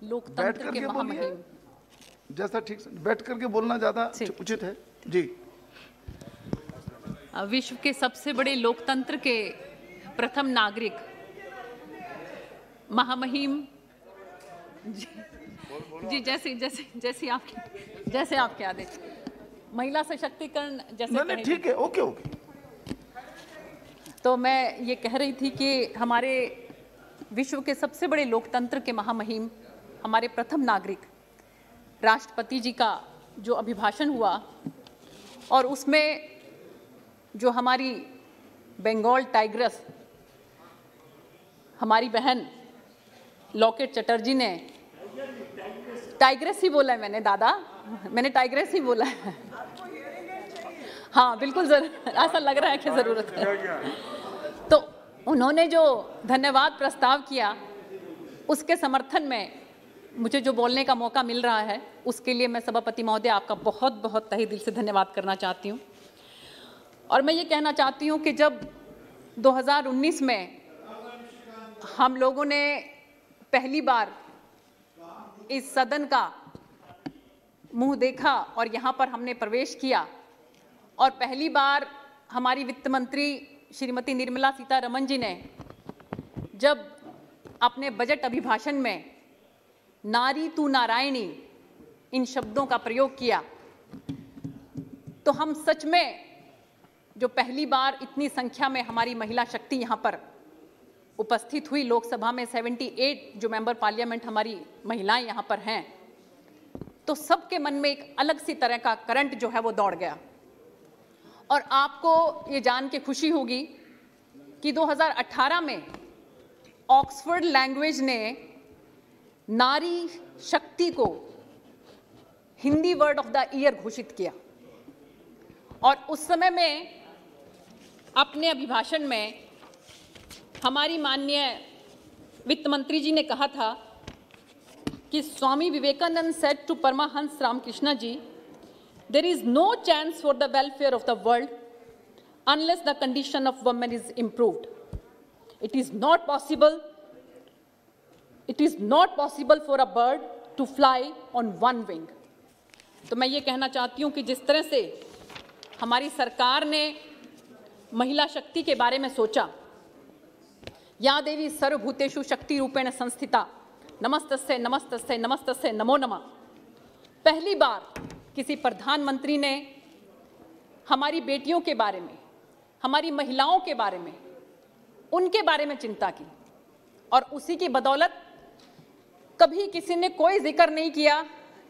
लोकतंत्र के महामहिम, जैसा ठीक बैठ करके बोलना ज्यादा उचित है जी। विश्व के सबसे बड़े लोकतंत्र के प्रथम नागरिक महामहिम जी, जैसे आपके आदेश, महिला सशक्तिकरण जैसे ठीक है, ओके। तो मैं ये कह रही थी कि हमारे विश्व के सबसे बड़े लोकतंत्र के महामहिम, हमारे प्रथम नागरिक राष्ट्रपति जी का जो अभिभाषण हुआ, और उसमें जो हमारी बंगाल टाइग्रेस हमारी बहन लॉकेट चटर्जी ने, टाइग्रेस ही बोला है मैंने दादा, मैंने टाइग्रेस ही बोला है। हाँ बिल्कुल, ऐसा लग रहा है कि जरूरत है। तो उन्होंने जो धन्यवाद प्रस्ताव किया, उसके समर्थन में मुझे जो बोलने का मौका मिल रहा है, उसके लिए मैं सभापति महोदय आपका बहुत बहुत तहे दिल से धन्यवाद करना चाहती हूँ। और मैं ये कहना चाहती हूँ कि जब 2019 में हम लोगों ने पहली बार इस सदन का मुंह देखा और यहाँ पर हमने प्रवेश किया, और पहली बार हमारी वित्त मंत्री श्रीमती निर्मला सीतारमण जी ने जब अपने बजट अभिभाषण में नारी तू नारायणी इन शब्दों का प्रयोग किया, तो हम सच में जो पहली बार इतनी संख्या में हमारी महिला शक्ति यहाँ पर उपस्थित हुई, लोकसभा में 78 जो मेंबर पार्लियामेंट हमारी महिलाएं यहाँ पर हैं, तो सबके मन में एक अलग सी तरह का करंट जो है वो दौड़ गया। और आपको ये जान के खुशी होगी कि 2018 में ऑक्सफोर्ड लैंग्वेज ने नारी शक्ति को Hindi word of the year घोषित किया, और उस समय में अपने अभिभाषण में हमारी माननीय वित्त मंत्री जी ने कहा था कि Swami Vivekananda said to Paramahansa Ramakrishna ji, there is no chance for the welfare of the world unless the condition of women is improved. It is not possible for a bird to fly on one wing. तो मैं ये कहना चाहती हूँ कि जिस तरह से हमारी सरकार ने महिला शक्ति के बारे में सोचा, या देवी सर्वभूतेषु शक्ति रूपेण संस्थिता, नमस्तस्यै नमस्तस्यै नमस्तस्यै नमो नमः, पहली बार किसी प्रधानमंत्री ने हमारी बेटियों के बारे में, हमारी महिलाओं के बारे में, उनके बारे में चिंता की। और उसी की बदौलत कभी किसी ने कोई जिक्र नहीं किया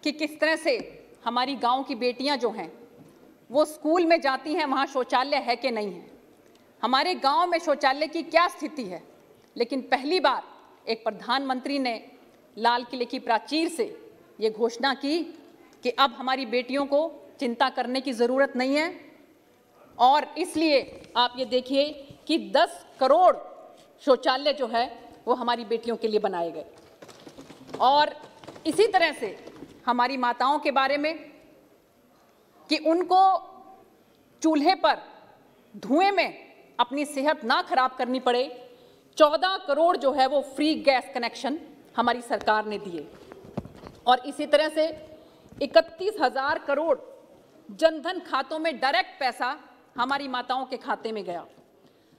कि किस तरह से हमारी गांव की बेटियां जो हैं वो स्कूल में जाती हैं, वहाँ शौचालय है कि नहीं है, हमारे गांव में शौचालय की क्या स्थिति है। लेकिन पहली बार एक प्रधानमंत्री ने लाल किले की प्राचीर से ये घोषणा की कि अब हमारी बेटियों को चिंता करने की ज़रूरत नहीं है। और इसलिए आप ये देखिए कि 10 करोड़ शौचालय जो है वो हमारी बेटियों के लिए बनाए गए। और इसी तरह से हमारी माताओं के बारे में कि उनको चूल्हे पर धुएं में अपनी सेहत ना खराब करनी पड़े, 14 करोड़ जो है वो फ्री गैस कनेक्शन हमारी सरकार ने दिए। और इसी तरह से 31,000 करोड़ जनधन खातों में डायरेक्ट पैसा हमारी माताओं के खाते में गया।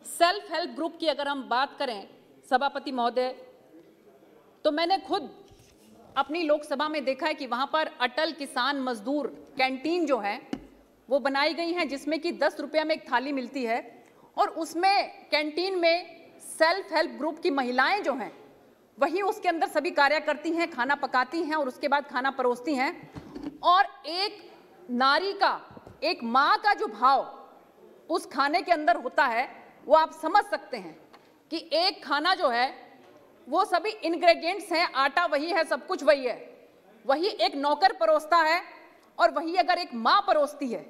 सेल्फ हेल्प ग्रुप की अगर हम बात करें सभापति महोदय, तो मैंने खुद अपनी लोकसभा में देखा है कि वहां पर अटल किसान मजदूर कैंटीन जो है वो बनाई गई हैं, जिसमें कि 10 रुपये में एक थाली मिलती है, और उसमें कैंटीन में सेल्फ हेल्प ग्रुप की महिलाएं जो हैं वही उसके अंदर सभी कार्य करती हैं, खाना पकाती हैं और उसके बाद खाना परोसती हैं। और एक नारी का, एक माँ का जो भाव उस खाने के अंदर होता है वो आप समझ सकते हैं कि एक खाना जो है वो सभी इंग्रेडिएंट्स हैं, आटा वही है, सब कुछ वही है, वही एक नौकर परोसता है और वही अगर एक माँ परोसती है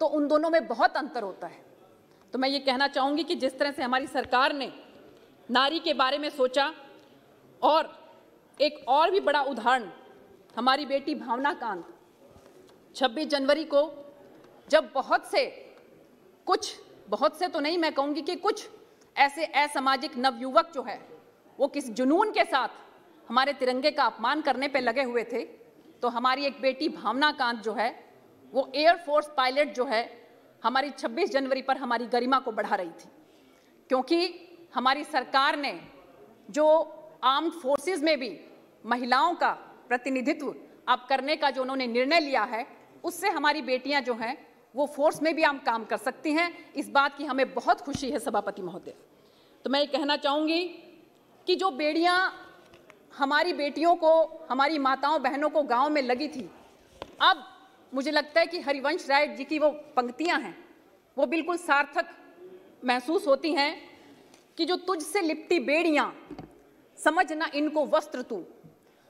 तो उन दोनों में बहुत अंतर होता है। तो मैं ये कहना चाहूँगी कि जिस तरह से हमारी सरकार ने नारी के बारे में सोचा, और एक और भी बड़ा उदाहरण हमारी बेटी भावना कांत 26 जनवरी को जब बहुत से तो नहीं, मैं कहूँगी कि कुछ ऐसे असामाजिक नवयुवक जो है वो किस जुनून के साथ हमारे तिरंगे का अपमान करने पे लगे हुए थे, तो हमारी एक बेटी भावना कांत जो है वो एयरफोर्स पायलट जो है हमारी 26 जनवरी पर हमारी गरिमा को बढ़ा रही थी, क्योंकि हमारी सरकार ने जो आर्म्ड फोर्सेस में भी महिलाओं का प्रतिनिधित्व अब करने का जो उन्होंने निर्णय लिया है, उससे हमारी बेटियां जो हैं वो फोर्स में भी हम काम कर सकती हैं। इस बात की हमें बहुत खुशी है सभापति महोदय। तो मैं ये कहना चाहूँगी कि जो बेड़ियाँ हमारी बेटियों को, हमारी माताओं बहनों को गांव में लगी थी, अब मुझे लगता है कि हरिवंश राय जी की वो पंक्तियां हैं वो बिल्कुल सार्थक महसूस होती हैं कि जो तुझसे लिपटी बेड़ियां समझ ना इनको वस्त्र तू,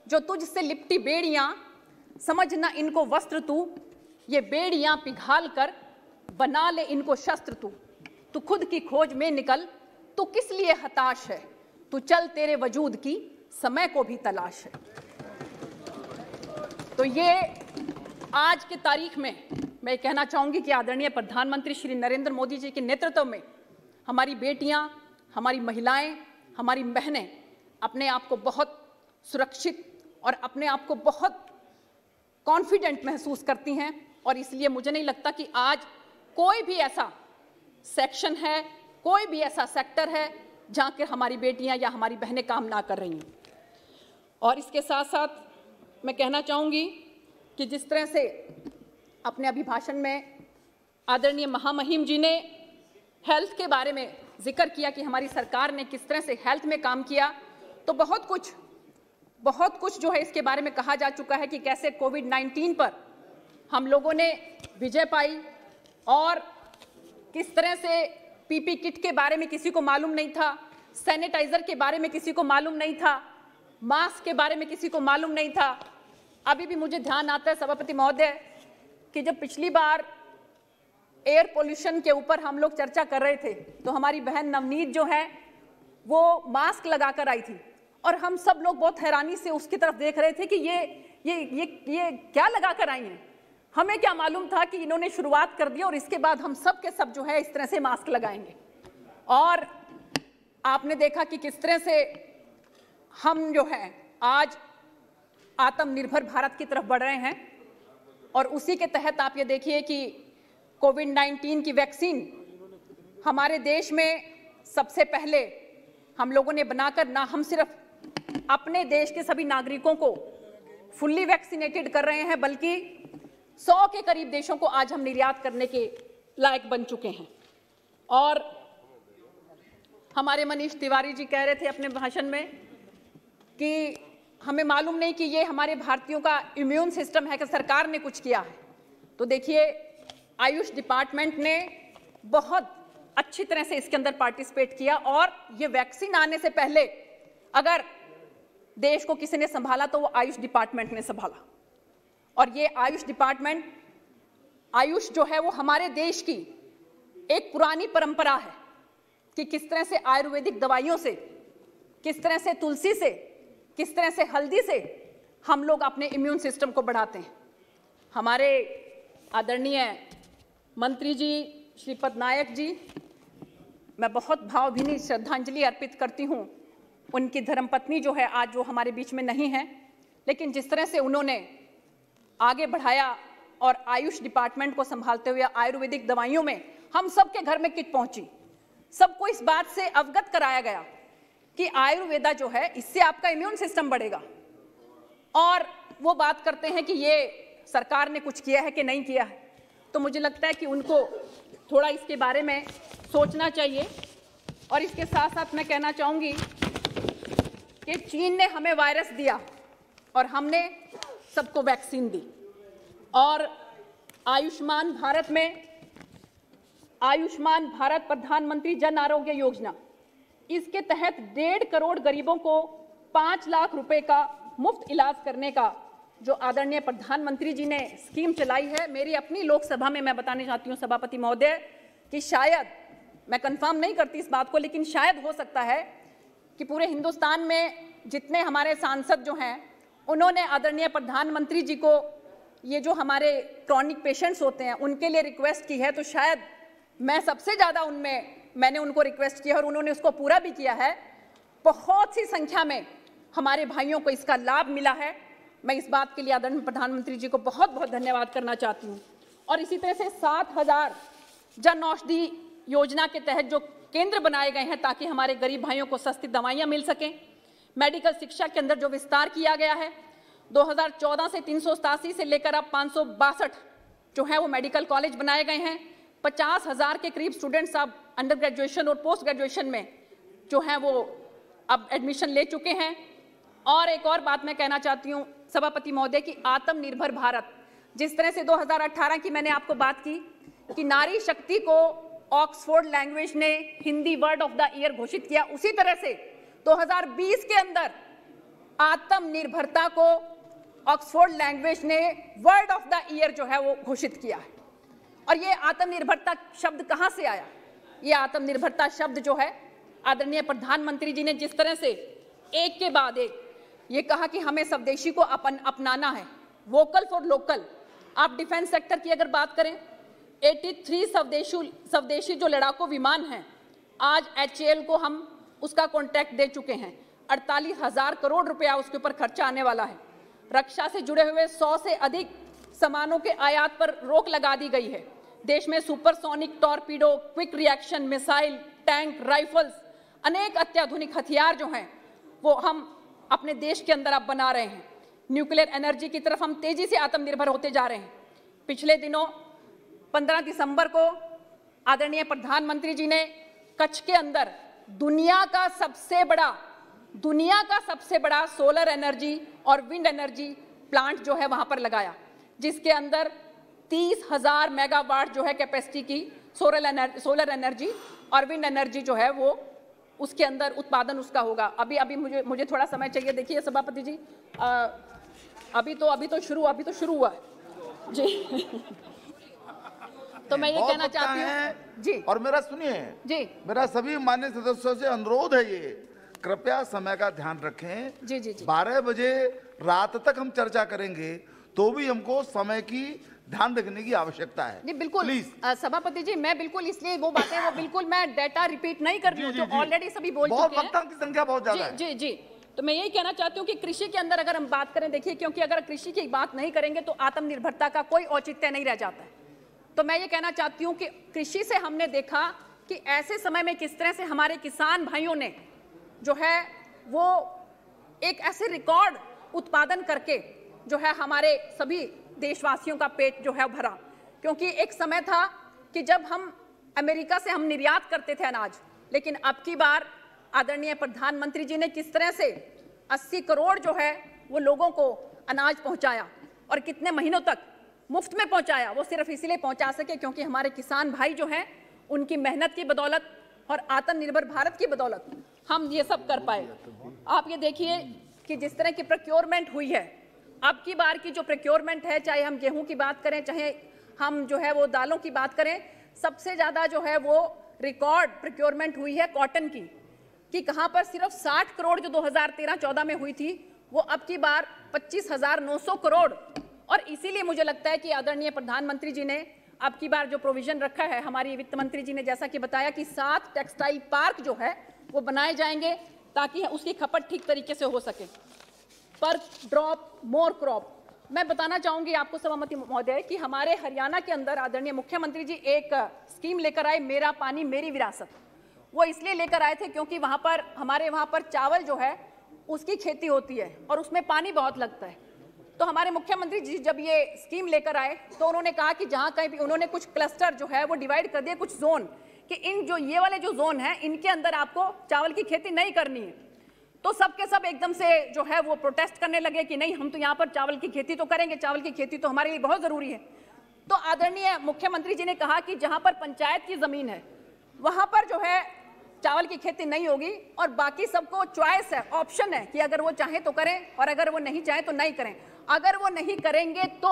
जो तुझसे लिपटी बेड़ियां समझ ना इनको वस्त्र तू, ये बेड़ियां पिघाल कर बना ले इनको शस्त्र तू, तू खुद की खोज में निकल, तू किस लिए हताश है, तू चल तेरे वजूद की समय को भी तलाश है। तो ये आज के तारीख में मैं कहना चाहूंगी कि आदरणीय प्रधानमंत्री श्री नरेंद्र मोदी जी के नेतृत्व में हमारी बेटियां, हमारी महिलाएं, हमारी बहनें अपने आप को बहुत सुरक्षित और अपने आप को बहुत कॉन्फिडेंट महसूस करती हैं, और इसलिए मुझे नहीं लगता कि आज कोई भी ऐसा सेक्शन है, कोई भी ऐसा सेक्टर है जहां के हमारी बेटियां या हमारी बहनें काम ना कर रही हैं। और इसके साथ साथ मैं कहना चाहूंगी कि जिस तरह से अपने अभिभाषण में आदरणीय महामहिम जी ने हेल्थ के बारे में जिक्र किया कि हमारी सरकार ने किस तरह से हेल्थ में काम किया, तो बहुत कुछ जो है इसके बारे में कहा जा चुका है कि कैसे कोविड-19 पर हम लोगों ने विजय पाई, और किस तरह से पीपी किट के बारे में किसी को मालूम नहीं था, सैनिटाइजर के बारे में किसी को मालूम नहीं था, मास्क के बारे में किसी को मालूम नहीं था। अभी भी मुझे ध्यान आता है सभापति महोदय कि जब पिछली बार एयर पोल्यूशन के ऊपर हम लोग चर्चा कर रहे थे, तो हमारी बहन नवनीत जो है वो मास्क लगाकर आई थी, और हम सब लोग बहुत हैरानी से उसकी तरफ देख रहे थे कि ये क्या लगाकर आई हैं। हमें क्या मालूम था कि इन्होंने शुरुआत कर दी और इसके बाद हम सब के सब जो है इस तरह से मास्क लगाएंगे। और आपने देखा कि किस तरह से हम जो है आज आत्मनिर्भर भारत की तरफ बढ़ रहे हैं, और उसी के तहत आप ये देखिए कि कोविड-19 की वैक्सीन हमारे देश में सबसे पहले हम लोगों ने बनाकर, ना हम सिर्फ अपने देश के सभी नागरिकों को फुल्ली वैक्सीनेटेड कर रहे हैं, बल्कि 100 के करीब देशों को आज हम निर्यात करने के लायक बन चुके हैं। और हमारे मनीष तिवारी जी कह रहे थे अपने भाषण में कि हमें मालूम नहीं कि ये हमारे भारतीयों का इम्यून सिस्टम है कि सरकार ने कुछ किया है। तो देखिए, आयुष डिपार्टमेंट ने बहुत अच्छी तरह से इसके अंदर पार्टिसिपेट किया, और ये वैक्सीन आने से पहले अगर देश को किसी ने संभाला तो वो आयुष डिपार्टमेंट ने संभाला। और ये आयुष डिपार्टमेंट, आयुष जो है वो हमारे देश की एक पुरानी परंपरा है कि किस तरह से आयुर्वेदिक दवाइयों से, किस तरह से तुलसी से, किस तरह से हल्दी से हम लोग अपने इम्यून सिस्टम को बढ़ाते हैं। हमारे आदरणीय मंत्री जी श्रीपद नायक जी, मैं बहुत भावभीनी श्रद्धांजलि अर्पित करती हूँ। उनकी धर्मपत्नी जो है आज वो हमारे बीच में नहीं है, लेकिन जिस तरह से उन्होंने आगे बढ़ाया और आयुष डिपार्टमेंट को संभालते हुए आयुर्वेदिक दवाइयों में हम सबके घर में किट पहुंची, सबको इस बात से अवगत कराया गया कि आयुर्वेदा जो है इससे आपका इम्यून सिस्टम बढ़ेगा। और वो बात करते हैं कि ये सरकार ने कुछ किया है कि नहीं किया है, तो मुझे लगता है कि उनको थोड़ा इसके बारे में सोचना चाहिए। और इसके साथ साथ मैं कहना चाहूँगी कि चीन ने हमें वायरस दिया और हमने सबको वैक्सीन दी, और आयुष्मान भारत में, आयुष्मान भारत प्रधानमंत्री जन आरोग्य योजना, इसके तहत 1.5 करोड़ गरीबों को 5 लाख रुपए का मुफ्त इलाज करने का जो आदरणीय प्रधानमंत्री जी ने स्कीम चलाई है। मेरी अपनी लोकसभा में मैं बताने चाहती हूँ सभापति महोदय कि शायद, मैं कंफर्म नहीं करती इस बात को, लेकिन शायद हो सकता है कि पूरे हिंदुस्तान में जितने हमारे सांसद जो हैं उन्होंने आदरणीय प्रधानमंत्री जी को ये जो हमारे क्रॉनिक पेशेंट्स होते हैं उनके लिए रिक्वेस्ट की है, तो शायद मैं सबसे ज़्यादा उनमें मैंने उनको रिक्वेस्ट किया और उन्होंने उसको पूरा भी किया है। बहुत सी संख्या में हमारे भाइयों को इसका लाभ मिला है। मैं इस बात के लिए आदरणीय प्रधानमंत्री जी को बहुत बहुत धन्यवाद करना चाहती हूँ। और इसी तरह से 7,000 जन औषधि योजना के तहत जो केंद्र बनाए गए हैं ताकि हमारे गरीब भाइयों को सस्ती दवाइयाँ मिल सकें। मेडिकल शिक्षा के अंदर जो विस्तार किया गया है 2014 से 387 से लेकर अब 562 जो है वो मेडिकल कॉलेज बनाए गए हैं। 50,000 के करीब स्टूडेंट्स अब अंडर ग्रेजुएशन और पोस्ट ग्रेजुएशन में जो है वो अब एडमिशन ले चुके हैं। और एक और बात मैं कहना चाहती हूँ सभापति महोदय की आत्मनिर्भर भारत, जिस तरह से 2018 की मैंने आपको बात की कि नारी शक्ति को ऑक्सफोर्ड लैंग्वेज ने Hindi word of the year घोषित किया, उसी तरह से 2020 के अंदर आत्मनिर्भरता को ऑक्सफोर्ड लैंग्वेज ने वर्ड ऑफ द ईयर जो है वो घोषित किया है। और ये आत्मनिर्भरता शब्द कहां से आया? ये आत्मनिर्भरता शब्द जो है आदरणीय प्रधानमंत्री जी ने जिस तरह से एक के बाद एक ये कहा कि हमें स्वदेशी को अपनाना है, वोकल फॉर लोकल। आप डिफेंस सेक्टर की अगर बात करें 83 स्वदेशी जो लड़ाकू विमान हैं, आज HAL को हम उसका कॉन्ट्रैक्ट दे चुके हैं। 48,000 करोड़ रुपया उसके ऊपर खर्चा आने वाला है। रक्षा से जुड़े हुए 100 से अधिक सामानों के आयात पर रोक लगा दी गई है। देश में supersonic torpedo, quick reaction missile, tank, rifles, अनेक अत्याधुनिक हथियार जो हैं वो हम अपने देश के अंदर अब बना रहे हैं। न्यूक्लियर एनर्जी की तरफ हम तेजी से आत्मनिर्भर होते जा रहे हैं। पिछले दिनों 15 दिसंबर को आदरणीय प्रधानमंत्री जी ने कच्छ के अंदर दुनिया का सबसे बड़ा सोलर एनर्जी और विंड एनर्जी प्लांट जो है वहां पर लगाया, जिसके अंदर 30,000 मेगावाट जो है कैपेसिटी की सोलर एनर्जी और विंड एनर्जी जो है वो उसके अंदर उत्पादन उसका होगा। अभी मुझे थोड़ा समय चाहिए। देखिए सभापति जी, अभी तो शुरू हुआ है जी। तो मैं ये कहना चाहती हूँ जी, और मेरा सुनिए जी, मेरा सभी माननीय सदस्यों से अनुरोध है, ये कृपया समय का ध्यान रखें। जी जी जी। 12 बजे रात तक हम चर्चा करेंगे तो भी हमको समय की ध्यान रखने की आवश्यकता है। जी बिल्कुल सभापति जी, मैं बिल्कुल इसलिए वो बिल्कुल मैं डेटा रिपीट नहीं कर रही हूँ जो ऑलरेडी सभी बोल चुके हैं। वक्ताओं की संख्या बहुत ज्यादा है। जी जी। तो मैं यही कहना चाहती हूँ कि कृषि के अंदर अगर हम बात करें, देखिए क्योंकि अगर कृषि की बात नहीं करेंगे तो आत्मनिर्भरता का कोई औचित्य नहीं रह जाता है। तो मैं ये कहना चाहती हूँ कि कृषि से हमने देखा कि ऐसे समय में किस तरह से हमारे किसान भाइयों ने जो है वो एक ऐसे रिकॉर्ड उत्पादन करके जो है हमारे सभी देशवासियों का पेट जो है भरा। क्योंकि एक समय था कि जब हम अमेरिका से हम निर्यात करते थे अनाज, लेकिन अब की बार आदरणीय प्रधानमंत्री जी ने किस तरह से 80 करोड़ जो है वो लोगों को अनाज पहुंचाया और कितने महीनों तक मुफ्त में पहुंचाया। वो सिर्फ इसलिए पहुंचा सके क्योंकि हमारे किसान भाई जो हैं उनकी मेहनत की बदौलत और आत्मनिर्भर भारत की बदौलत हम ये सब कर पाए। आप ये देखिए कि जिस तरह की प्रोक्योरमेंट हुई है, अब की बार की जो प्रोक्योरमेंट है, चाहे हम गेहूं की बात करें, चाहे हम जो है वो दालों की बात करें, सबसे ज्यादा जो है वो रिकॉर्ड प्रोक्योरमेंट हुई है कॉटन की, कि कहां पर सिर्फ 60 करोड़ जो 2013-14 में हुई थी वो अब की बार 25,900 करोड़। और इसीलिए मुझे लगता है कि आदरणीय प्रधानमंत्री जी ने अब की बार जो प्रोविजन रखा है, हमारी वित्त मंत्री जी ने जैसा कि बताया कि 7 टेक्सटाइल पार्क जो है वो बनाए जाएंगे ताकि उसकी खपत ठीक तरीके से हो सके। पर ड्रॉप मोर क्रॉप, मैं बताना चाहूंगी आपको सभापति महोदय कि हमारे हरियाणा के अंदर आदरणीय मुख्यमंत्री जी एक स्कीम लेकर आए, मेरा पानी मेरी विरासत। वो इसलिए लेकर आए थे क्योंकि हमारे वहां पर चावल जो है उसकी खेती होती है और उसमें पानी बहुत लगता है। तो हमारे मुख्यमंत्री जी जब ये स्कीम लेकर आए तो उन्होंने कहा कि जहां कहीं भी उन्होंने कुछ क्लस्टर जो है वो डिवाइड कर दिए, कुछ जोन, कि इन जो ये वाले जो जोन है इनके अंदर आपको चावल की खेती नहीं करनी है। तो सब के सब एकदम से जो है वो प्रोटेस्ट करने लगे कि नहीं, हम तो यहाँ पर चावल की खेती तो करेंगे, चावल की खेती तो हमारे लिए बहुत जरूरी है। तो आदरणीय मुख्यमंत्री जी ने कहा कि जहां पर पंचायत की जमीन है वहां पर जो है चावल की खेती नहीं होगी और बाकी सबको चॉइस है, ऑप्शन है कि अगर वो चाहे तो करें और अगर वो नहीं चाहे तो नहीं करें। अगर वो नहीं करेंगे तो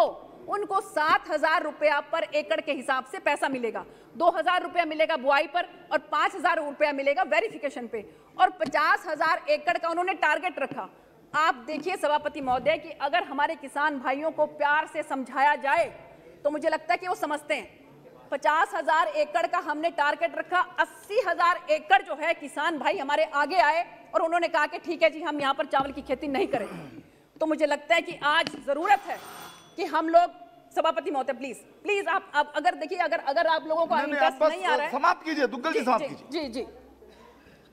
उनको 7,000 रुपया पर एकड़ के हिसाब से पैसा मिलेगा। 2,000 रुपया मिलेगा बुआई पर और 5,000 रुपया मिलेगा वेरिफिकेशन पे, और 50,000 एकड़ का उन्होंने टारगेट रखा। आप देखिए सभापति महोदय कि अगर हमारे किसान भाइयों को प्यार से समझाया जाए तो मुझे लगता है कि वो समझते हैं। 50,000 एकड़ का हमने टारगेट रखा, 80,000 एकड़ जो है किसान भाई हमारे आगे आए और उन्होंने कहा कि ठीक है जी हम यहाँ पर चावल की खेती नहीं करेंगे। तो मुझे लगता है कि आज जरूरत है कि हम लोग, सभापति महोदय प्लीज आप अगर देखिए अगर आप लोगों को इंटरेस्ट नहीं आ रहा है, समाप्त कीजिए, दुग्गल जी समाप्त कीजिए। जी।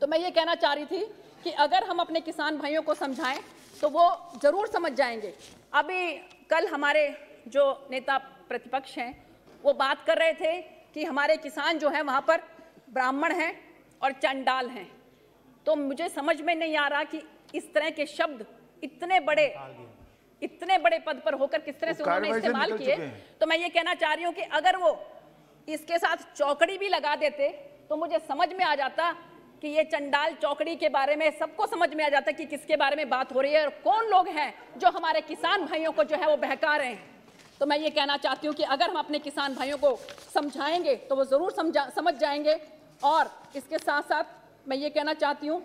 तो मैं ये कहना चाह रही थी कि अगर हम अपने किसान भाइयों को समझाएं तो वो जरूर समझ जाएंगे। अभी कल हमारे जो नेता प्रतिपक्ष हैं वो बात कर रहे थे कि हमारे किसान जो है वहां पर ब्राह्मण हैं और चंडाल हैं। तो मुझे समझ में नहीं आ रहा कि इस तरह के शब्द इतने बड़े पद पर होकर किस तरह से उन्होंने इस्तेमाल किए। तो मैं ये कहना चाह रही हूँ कि अगर वो इसके साथ चौकड़ी भी लगा देते तो मुझे समझ में आ जाता कि ये चंडाल चौकड़ी के बारे में सबको समझ में आ जाता कि किसके बारे में बात हो रही है और कौन लोग हैं जो हमारे किसान भाइयों को जो है वो बहका रहे हैं। तो मैं ये कहना चाहती हूँ कि अगर हम अपने किसान भाइयों को समझाएंगे तो वो जरूर समझ जाएंगे। और इसके साथ साथ मैं ये कहना चाहती हूँ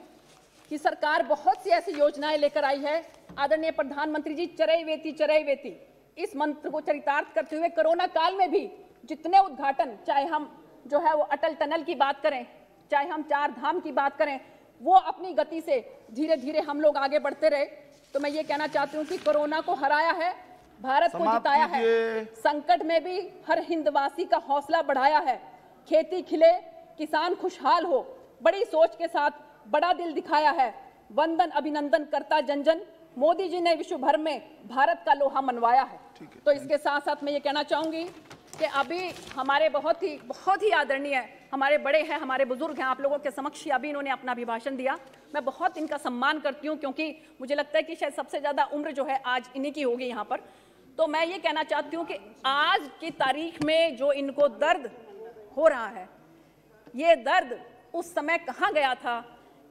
कि सरकार बहुत सी ऐसी योजनाएं लेकर आई है। आदरणीय प्रधानमंत्री जी, चरैवेति इस मंत्र को चरितार्थ करते हुए कोरोना काल में भी जितने उद्घाटन, चाहे हम जो है वो अटल टनल की बात करें, चाहे हम 4 धाम की बात करें, वो अपनी गति से धीरे धीरे हम लोग आगे बढ़ते रहे। तो मैं ये कहना चाहती हूँ कि कोरोना को हराया है, भारत को जिताया है, संकट में भी हर हिंदवासी का हौसला बढ़ाया है। खेती खिले, किसान खुशहाल हो, बड़ी सोच के साथ बड़ा दिल दिखाया है। वंदन अभिनंदन करता जन जन, मोदी जी ने विश्व भर में भारत का लोहा मनवाया है। तो इसके साथ साथ मैं ये कहना चाहूंगी कि अभी हमारे बहुत ही आदरणीय हमारे बड़े हैं, हमारे बुजुर्ग हैं, आप लोगों के समक्ष अभी इन्होंने अपना अभिभाषण दिया। मैं बहुत इनका सम्मान करती हूँ क्योंकि मुझे लगता है कि शायद सबसे ज्यादा उम्र जो है आज इन्हीं की होगी यहाँ पर। तो मैं ये कहना चाहती हूँ कि आज की तारीख में जो इनको दर्द हो रहा है, ये दर्द उस समय कहाँ गया था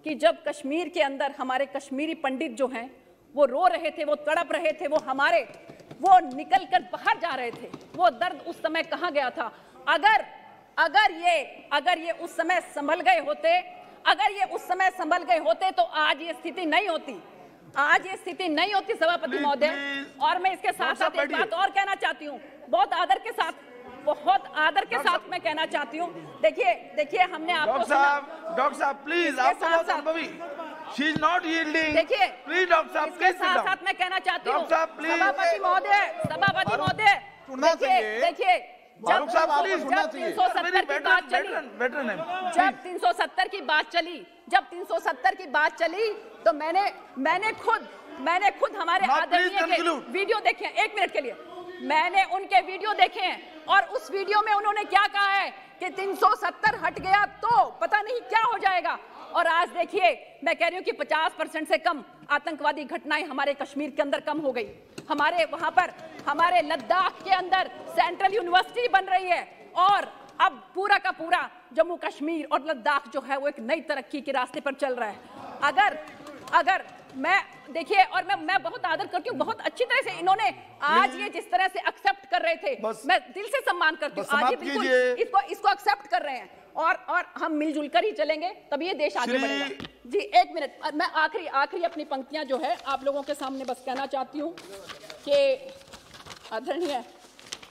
कि जब कश्मीर के अंदर हमारे कश्मीरी पंडित जो हैं वो रो रहे थे, वो तड़प रहे थे, वो निकल कर बाहर जा रहे थे। वो दर्द उस समय कहाँ गया था? अगर ये उस समय संभल गए होते, तो आज ये स्थिति नहीं होती। सभापति महोदय, और मैं इसके साथ साथ एक बात और कहना चाहती हूँ, बहुत आदर के साथ मैं कहना चाहती हूँ। देखिए हमने आपको डॉक्टर साहब प्लीज, आप बहुत अनुभवी, शी इज नॉट यील्डिंग। देखिए प्लीज डॉक्टर साहब, इसके साथ मैं कहना चाहती हूँ सभापति महोदय, देखिए जब 370 की बात चली तो मैंने खुद हमारे आदरणीय के वीडियो देखे हैं। 1 मिनट के लिए मैंने उनके वीडियो देखे हैं और उस वीडियो में उन्होंने क्या कहा है कि 370 हट गया तो पता नहीं क्या हो जाएगा। और आज देखिए, मैं कह रही हूँ कि 50% से कम आतंकवादी घटनाएं हमारे कश्मीर के अंदर कम हो गई। हमारे वहां पर, हमारे लद्दाख के अंदर सेंट्रल यूनिवर्सिटी बन रही है और अब पूरा का पूरा जम्मू कश्मीर और लद्दाख जो है वो एक नई तरक्की के रास्ते पर चल रहा है। अगर मैं देखिए, और मैं बहुत आदर करती हूँ, बहुत अच्छी तरह से इन्होंने आज ये जिस तरह से एक्सेप्ट कर रहे थे, मैं दिल से सम्मान करती हूँ। आज ये बिल्कुल इसको एक्सेप्ट कर रहे हैं और हम मिलजुल कर ही चलेंगे, तभी ये देश आगे बढ़ेगा। जी 1 मिनट, मैं आखिरी अपनी पंक्तियां जो है आप लोगों के सामने बस कहना चाहती हूँ कि आदरणीय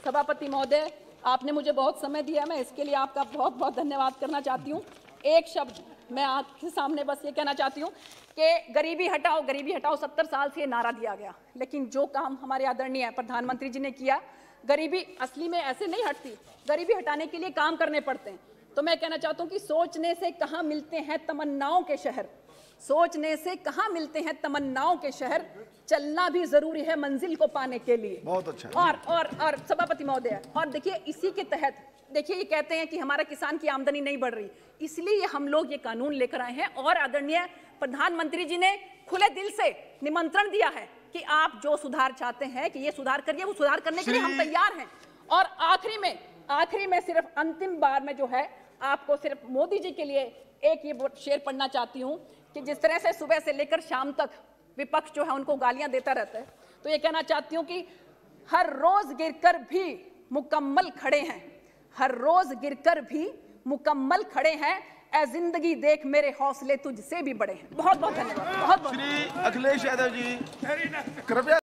सभापति महोदय, आपने मुझे बहुत समय दिया, मैं इसके लिए आपका बहुत बहुत धन्यवाद करना चाहती हूँ। एक शब्द मैं आपके सामने बस ये कहना चाहती हूँ कि गरीबी हटाओ 70 साल से ये नारा दिया गया, लेकिन जो काम हमारे आदरणीय प्रधानमंत्री जी ने किया, गरीबी असली में ऐसे नहीं हटती, गरीबी हटाने के लिए काम करने पड़ते हैं। तो मैं कहना चाहता हूँ कि सोचने से कहाँ मिलते हैं तमन्नाओं के शहर, सोचने से कहाँ मिलते हैं तमन्नाओं के शहर, चलना भी जरूरी है मंजिल को पाने के लिए। बहुत अच्छा। और सभापति महोदय, और देखिए इसी के तहत देखिए ये कहते हैं कि हमारा किसान की आमदनी नहीं बढ़ रही, इसलिए हम लोग ये कानून लेकर आए हैं और आदरणीय प्रधानमंत्री जी ने खुले दिल से निमंत्रण दिया है कि आप जो सुधार चाहते हैं कि ये सुधार करिए, वो सुधार करने के लिए हम तैयार हैं। और आखिरी में सिर्फ अंतिम बार में जो है आपको सिर्फ मोदी जी के लिए एक ये शेर पढ़ना चाहती हूँ कि जिस तरह से सुबह से लेकर शाम तक विपक्ष जो है उनको गालियां देता रहता है, तो ये कहना चाहती हूँ कि हर रोज गिरकर भी मुकम्मल खड़े हैं, हर रोज गिरकर भी मुकम्मल खड़े हैं, ए जिंदगी देख मेरे हौसले तुझसे भी बड़े हैं। बहुत बहुत धन्यवाद। बहुत श्री अखिलेश यादव जी कृपया